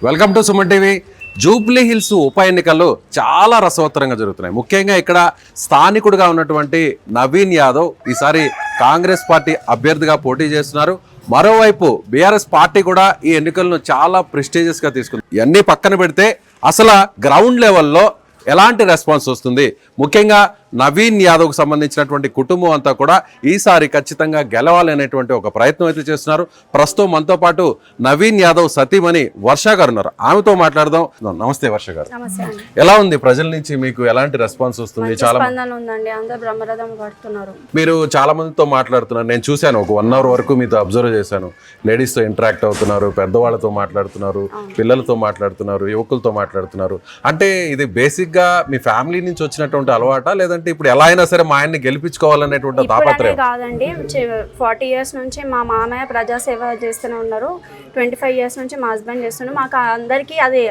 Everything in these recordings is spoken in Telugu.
Welcome to Suman TV. Jubilee hills ఉప ఎన్నికలు చాలా రసవత్తరంగా జరుగుతున్నాయి. ముఖ్యంగా ఇక్కడ స్థానికుడిగా ఉన్నటువంటి నవీన్ యాదవ్ ఈసారి కాంగ్రెస్ పార్టీ అభ్యర్థిగా పోటీ చేస్తున్నారు. మరోవైపు బీఆర్ఎస్ పార్టీ కూడా ఈ ఎన్నికలను చాలా ప్రెస్టీజియస్గా తీసుకుంది. ఇవన్నీ పక్కన పెడితే అసలు గ్రౌండ్ లెవెల్లో ఎలాంటి రెస్పాన్స్ వస్తుంది, ముఖ్యంగా నవీన్ యాదవ్కు సంబంధించినటువంటి కుటుంబం అంతా కూడా ఈసారి ఖచ్చితంగా గెలవాలి అనేటువంటి ఒక ప్రయత్నం అయితే చేస్తున్నారు. ప్రస్తుతం మనతో పాటు నవీన్ యాదవ్ సతీమణి వర్ష గారు ఉన్నారు. ఆమెతో మాట్లాడదాం. నమస్తే వర్ష గారు, ఎలా ఉంది ప్రజల నుంచి మీకు ఎలాంటి రెస్పాన్స్ వస్తుంది? చాలా మీరు చాలా మందితో మాట్లాడుతున్నారు, నేను చూశాను. ఒక 1 అవర్ వరకు మీతో అబ్జర్వ్ చేశాను. లేడీస్తో ఇంటరాక్ట్ అవుతున్నారు, పెద్దవాళ్ళతో మాట్లాడుతున్నారు, పిల్లలతో మాట్లాడుతున్నారు, యువకులతో మాట్లాడుతున్నారు. అంటే ఇది బేసిక్గా మీ ఫ్యామిలీ నుంచి వచ్చినటువంటి అలవాటా, లేదంటే ఇప్పుడు ఎలా అయినా సరే మా ఆయన్ని గెలిపించుకోవాలనేటువంటి తాపత్రయం? కాదండి, 40 ఇయర్స్ నుంచి మా మామయ్య ప్రజాసేవ చేస్తూనే ఉన్నారు. 25 ఇయర్స్ నుంచి మా హస్బెండ్ చేస్తున్నారు. మాకు అందరికీ అది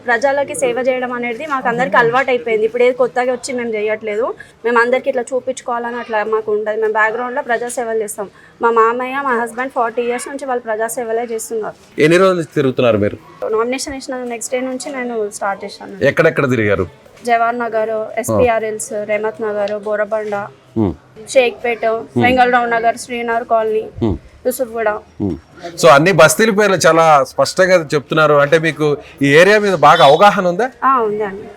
ప్రజలకి సేవ చేయడం అనేది మాకు అందరికీ అలవాటు అయిపోయింది. ఇప్పుడు ఏది కొత్తగా వచ్చి మేము చేయట్లేదు. మేము అందరికీ ఇట్లా చూపించుకోవాలని అట్లా మాకు ఉండదు. మేము బ్యాక్గ్రౌండ్లో ప్రజాసేవలు చేస్తాం. మా మామయ్య మా హస్బెండ్ 40 ఇయర్స్ నుంచి వాళ్ళు ప్రజాసేవలే చేస్తున్నారు. ఎన్ని రోజులు తిరుగుతున్నారు మీరు? నామినేషన్ ఇచ్చిన నెక్స్ట్ డే నుంచి నేను స్టార్ట్ చేశాను. ఎక్కడెక్కడ తిరిగారు? జవహర్ నగర్, ఎస్పీఆర్ఎల్స్, రేమత్ నగర్, బోరబండ, షేక్పేట, వెంగళరావు నగర్, శ్రీనగర్ కాలనీ, యూసుఫ్గూడ. సో అన్ని బస్తీల పేర్లు చాలా స్పష్టంగా చెప్తున్నారు. అంటే మీకు ఈ ఏరియా మీద బాగా అవగాహన ఉందా? ఉందండి.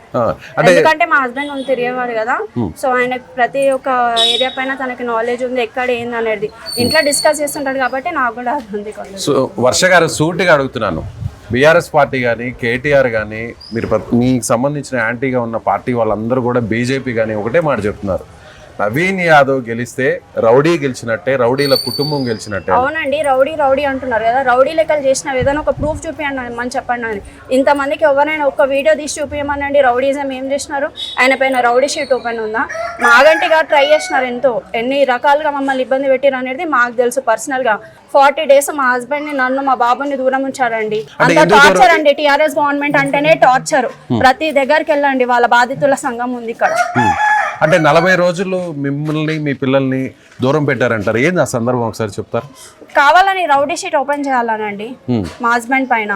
ఎందుకంటే మా హస్బెండ్ తిరిగేవారు కదా, సో ఆయన ప్రతి ఒక్క ఏరియా పైన తనకి నాలెడ్జ్ ఉంది, ఎక్కడ ఏంది అనేది ఇంట్లో డిస్కస్ చేస్తుంటాడు కాబట్టి నాకు కూడా ఉంది. సో వర్ష గారు, సూటిగా అడుగుతున్నాను, బీఆర్ఎస్ పార్టీ కానీ కేటీఆర్ కానీ మీరు మీకు సంబంధించిన యాంటీగా ఉన్న పార్టీ వాళ్ళందరూ కూడా బీజేపీ కానీ ఒకటే మాట చెప్తున్నారు, నవీన్ యాదవ్ గెలిస్తే రౌడీ గెలిచినట్టే, రౌడీల కుటుంబం గెలిచినట్టే. అవునండి, రౌడీ అంటున్నారు కదా, రౌడీ లెక్కలు చేసిన ఏదైనా ఒక ప్రూఫ్ చూపించండి అని చెప్పండి. అని ఇంతమందికి ఎవరైనా ఒక వీడియో తీసి చూపించమనండి. రౌడీజం ఏం చేసినారు? ఆయన పైన రౌడీ షీట్ ఓపెన్ ఉందా? మాగంటి గారు ట్రై చేసినారు, ఎన్ని రకాలుగా మమ్మల్ని ఇబ్బంది పెట్టారు అనేది మాకు తెలుసు. పర్సనల్గా 40 డేస్ మా హస్బెండ్ ని, నన్ను, మా బాబుని దూరం ఉంచారండి. అంత టార్చర్ అండి. టీఆర్ఎస్ గవర్నమెంట్ అంటేనే టార్చర్. ప్రతి దగ్గరికి వెళ్ళండి, వాళ్ళ బాధితుల సంఘం ఉంది ఇక్కడ. అంటే 40 రోజులు మిమ్మల్ని మీ పిల్లల్ని దూరం పెట్టారంటారు. ఏంది ఆ సందర్భం ఒకసారి చెప్తారు? కావాలని రౌడీ షీట్ ఓపెన్ చేయాలనండి మా హస్బెండ్ పైన.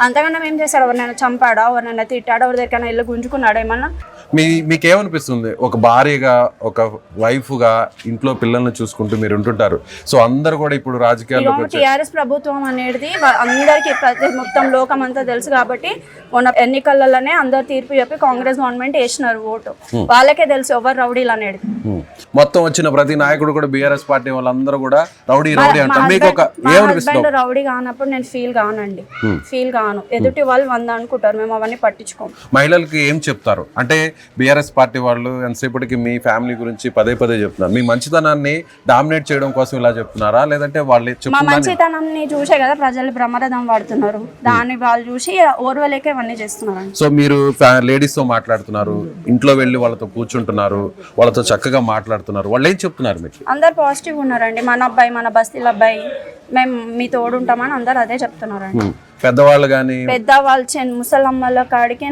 అంతకన్నా ఏం చేశాడు? ఎవరినైనా చంపాడా, ఎవరినైనా తిట్టాడా, ఎవరి దగ్గర ఇల్లు గుంజుకున్నాడా ఏమన్నా? మీకేమనిపిస్తుంది? ఒక భార్యగా, ఒక వైఫ్గా ఇంట్లో పిల్లల్ని చూసుకుంటూ మీరు ఉంటుంటారు. సో అందరు కూడా ఇప్పుడు రాజకీయాల్లో టీఆర్ఎస్ ప్రభుత్వం అనేది అందరికి మొత్తం లోకం అంతా తెలుసు కాబట్టి మొన్న ఎన్నికలలోనే అందరు తీర్పు చెప్పి కాంగ్రెస్ గవర్నమెంట్ వేసినారు ఓటు. వాళ్ళకే తెలుసు ఎవరు రౌడీలు అనేది. మొత్తం వచ్చిన ప్రతి నాయకుడు కూడా బీఆర్ఎస్ పార్టీ వాళ్ళందరూ కూడా రౌడీ అంటారు. మీకు ఒక ఏమనిపిస్తుంది? రౌడీ కానప్పుడు నేను ఫీల్ కాను. ఎదుటి వాళ్ళు 100 అనుకుంటారు, మేము అవన్నీ పట్టించుకోము. మహిళలకి ఏం చెప్తారు అంటే బీఆర్ఎస్ పార్టీ వాళ్ళు ఎంతసేపటికి మీ ఫ్యామిలీ గురించి పదే చెప్తున్నారు, మీ మంచితనాన్ని డామినేట్ చేయడం కోసం ఇలా చెప్తున్నారా, లేదంటే వాళ్ళు మా మంచితనాన్ని చూసే కదా ప్రజలు బ్రహ్మరథం వాడుతున్నారు, దాన్ని వాళ్ళు చూసి ఓర్వలేక ఇవన్నీ చేస్తున్నారు. సో మీరు లేడీస్ తో మాట్లాడుతున్నారు, ఇంట్లో వెళ్ళి వాళ్ళతో కూర్చుంటున్నారు, వాళ్ళతో చక్కగా మాట్లాడుతున్నారు, వాళ్ళు ఏం చెప్తున్నారు మీకు? అందరు పాజిటివ్ ఉన్నారండి. మన అబ్బాయి, మన బస్తీల అబ్బాయి, మేము మీ తోడు ఉంటామని అందరు అదే చెప్తున్నారండి. పెద్దవాళ్ళు కానీ, పెద్దవాళ్ళు, ముసలమ్మల కాడికి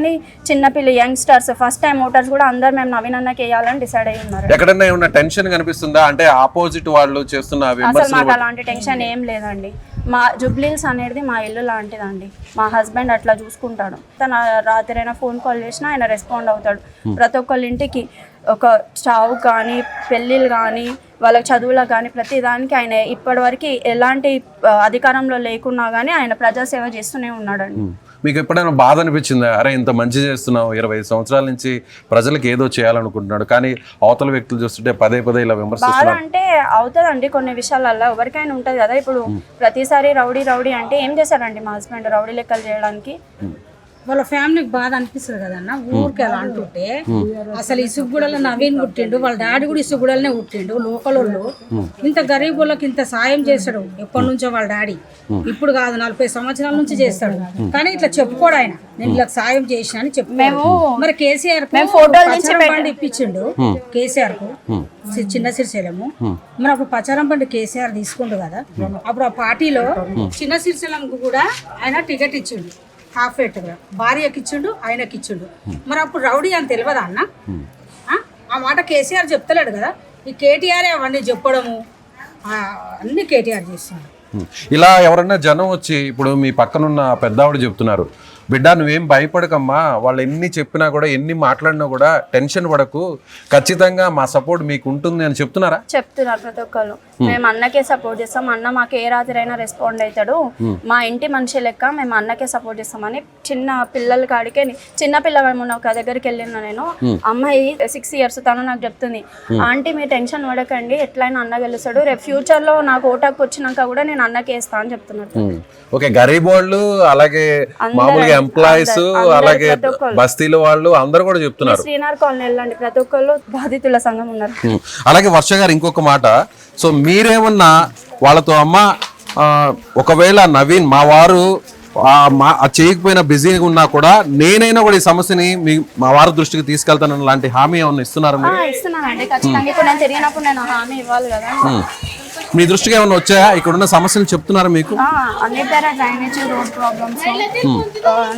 చిన్నపిల్ల, యంగ్స్టర్స్, ఫస్ట్ టైం ఓటర్స్ కూడా అందరు మేము నవీన్ అన్నకి వేయాలని డిసైడ్ అయ్యి ఉన్నారు. ఎక్కడన్నా ఏమన్నా టెన్షన్ కనిపిస్తుందా? అంటే ఆపోజిట్ వాళ్ళు చేస్తున్న అసలు మాకు అలాంటి టెన్షన్ ఏం లేదండి. మా జూబ్లీహిల్స్ అనేది మా ఇల్లు లాంటిదండి. మా హస్బెండ్ అట్లా చూసుకుంటాడు. తన రాత్రైనా ఫోన్ కాల్ చేసినా ఆయన రెస్పాండ్ అవుతాడు. ప్రతి ఒక్కళ్ళ ఇంటికి ఒక చావు కానీ, పెళ్ళిళ్ళు కానీ, వాళ్ళ చదువులకు కానీ, ప్రతి దానికి ఆయన ఇప్పటివరకు ఎలాంటి అధికారంలో లేకున్నా కానీ ఆయన ప్రజాసేవ చేస్తూనే ఉన్నాడండి. మీకు ఎప్పుడైనా బాధ అనిపించిందా? అరే ఇంత మంచి చేస్తున్నావు, 20 సంవత్సరాల నుంచి ప్రజలకు ఏదో చేయాలనుకుంటున్నాడు, కానీ అవతల వ్యక్తులు చూస్తుంటే పదే ఇలా విమర్శిస్తున్నారు. బాధ అంటే అవుతుందండి కొన్ని విషయాలలో, ఎవరికైనా ఉంటుంది కదా. ఇప్పుడు ప్రతిసారి రౌడీ అంటే ఏం చేశారండి మా హస్బెండ్ రౌడీ లెక్కలు చేయడానికి? వాళ్ళ ఫ్యామిలీకి బాధ అనిపిస్తుంది కదన్న. ఊరికి ఎలా అంటుంటే అసలు ఇసుగుడలో నవీన్ పుట్టిండు, వాళ్ళ డాడీ కూడా ఇసుగుడలనే పుట్టిండు. లోకల్ వాళ్ళు ఇంత గరీబ్ వాళ్ళకి ఇంత సాయం చేస్తాడు ఎప్పటి నుంచో వాళ్ళ డాడీ. ఇప్పుడు కాదు, 40 సంవత్సరాల నుంచి చేస్తాడు. కానీ ఇట్లా చెప్పుకోడు ఆయన, నేను ఇలా సాయం చేసిన అని చెప్పు. మరి కేసీఆర్ బండి ఇప్పించిండు, కేసీఆర్ కు చిన్న సిరిశైలము. మరి అప్పుడు పచారం బండి కేసీఆర్ తీసుకుండు కదా, అప్పుడు ఆ పార్టీలో చిన్న సిరిశైలంకు కూడా ఆయన టికెట్ ఇచ్చిండు. హాఫ్ రేట్గా భార్యకి ఇచ్చిండు, ఆయనకి ఇచ్చిండు. మరి అప్పుడు రౌడీ అని తెలియదా అన్న? ఆ మాట కేసీఆర్ చెప్తలేడు కదా. ఈ కేటీఆర్ అవన్నీ చెప్పడము అన్ని కేటీఆర్ చేస్తున్నాడు. ఇలా ఎవరన్నా జనం వచ్చి ఇప్పుడు మీ పక్కనున్న పెద్దావిడ చెప్తున్నారు, బిడ్డ నువ్వేం భయపడకమ్మా, వాళ్ళు ఎన్ని చెప్పినా కూడా ఎన్ని మాట్లాడినా కూడా టెన్షన్ పడకు, ఖచ్చితంగా మా సపోర్ట్ మీకు ఉంటుంది అని చెప్తున్నారా? చెప్తున్నారు ప్రతి ఒక్కరు. మేము అన్నకే సపోర్ట్ చేస్తాం, అన్న మాకు ఏ రాత్రి అయినా రెస్పాండ్ అవుతాడు, మా ఇంటి మనిషి లెక్క మేము అన్నకే సపోర్ట్ చేస్తామని చిన్న పిల్లల కాడికే, చిన్న పిల్ల మొన్న ఒక దగ్గరికి వెళ్ళిన నేను, అమ్మాయి 6 years, తను నాకు చెప్తుంది, ఆంటీ మీరు టెన్షన్ పడకండి, ఎట్లయినా అన్న గెలుస్తాడు, రేపు ఫ్యూచర్ లో నాకు ఓటాకు వచ్చినాక కూడా నేను అన్నకే ఇస్తా అని చెప్తున్నారు. ఓకే, గరీబ్ వాళ్ళు అలాగే మామూలుగా ఎంప్లాయీస్ అలాగే బస్తీల వాళ్ళు అందరూ కూడా చెప్తున్నారు. శ్రీనగర్ కాలనీ వెళ్ళండి, ప్రతి ఒక్కళ్ళు బాధితుల సంఘం ఉన్నారు. అలాగే వర్ష గారు ఇంకొక మాట, సో మీరేమన్నా వాళ్ళతో అమ్మ ఒకవేళ నవీన్ మా వారు చేయకపోయినా బిజీగా ఉన్నా కూడా నేనైనా కూడా ఈ సమస్యని మా వారి దృష్టికి తీసుకెళ్తాను లాంటి హామీ ఏమన్నా ఇస్తున్నారా మీరు? ఇస్తున్నానండి ఖచ్చితంగా. ఇప్పుడు నేను తిరిగినప్పుడు నేను హామీ ఇవ్వాలి కదా. మీ దృష్టికి ఏమైనా వచ్చాయా? ఇక్కడ ఉన్న సమస్యలు చెప్తున్నారా మీకు? అన్నితర డ్రైనేజ్, రోడ్ ప్రాబ్లమ్స్,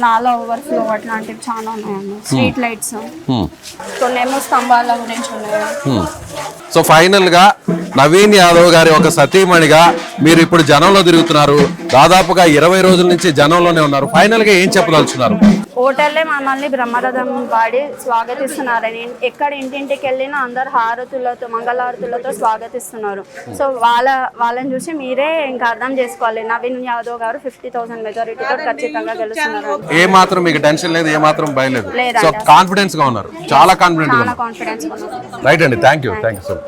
నాలా ఓవర్ఫ్లో అట్లాంటివి చాలా ఉన్నాయండి. స్ట్రీట్ లైట్స్, కొన్నేమో స్తంభాల గురించి ఉన్నాయి. సో ఫైనల్ గా నవీన్ యాదవ్ గారి ఒక సతీమణిగా మీరు ఇప్పుడు జనంలో తిరుగుతున్నారు, దాదాపుగా 20 రోజుల నుంచి జనంలోనే ఉన్నారు. ఫైనల్ గా ఏం చెప్పదలుచున్నారు? ఓటర్లే మమ్మల్ని బ్రహ్మరథం వాడి స్వాగతిస్తున్నారని, ఎక్కడ ఇంటింటికి వెళ్ళినా అందరు హారతులతో, మంగళహారతులతో స్వాగతిస్తున్నారు. సో వాళ్ళని చూసి మీరే ఇంకా అర్థం చేసుకోవాలి, నవీన్ యాదవ్ గారు 50,000 మెజారిటీతో ఖచ్చితంగా గెలుస్తున్నారు. ఏ మాత్రం మీకు టెన్షన్ లేదు, ఏ మాత్రం భయం లేదు, సో కాన్ఫిడెన్స్ గా ఉన్నారు, చాలా కాన్ఫిడెంట్ గా ఉన్నారు. కాన్ఫిడెన్స్. రైట్ అండి, థ్యాంక్ యూ సో మచ్.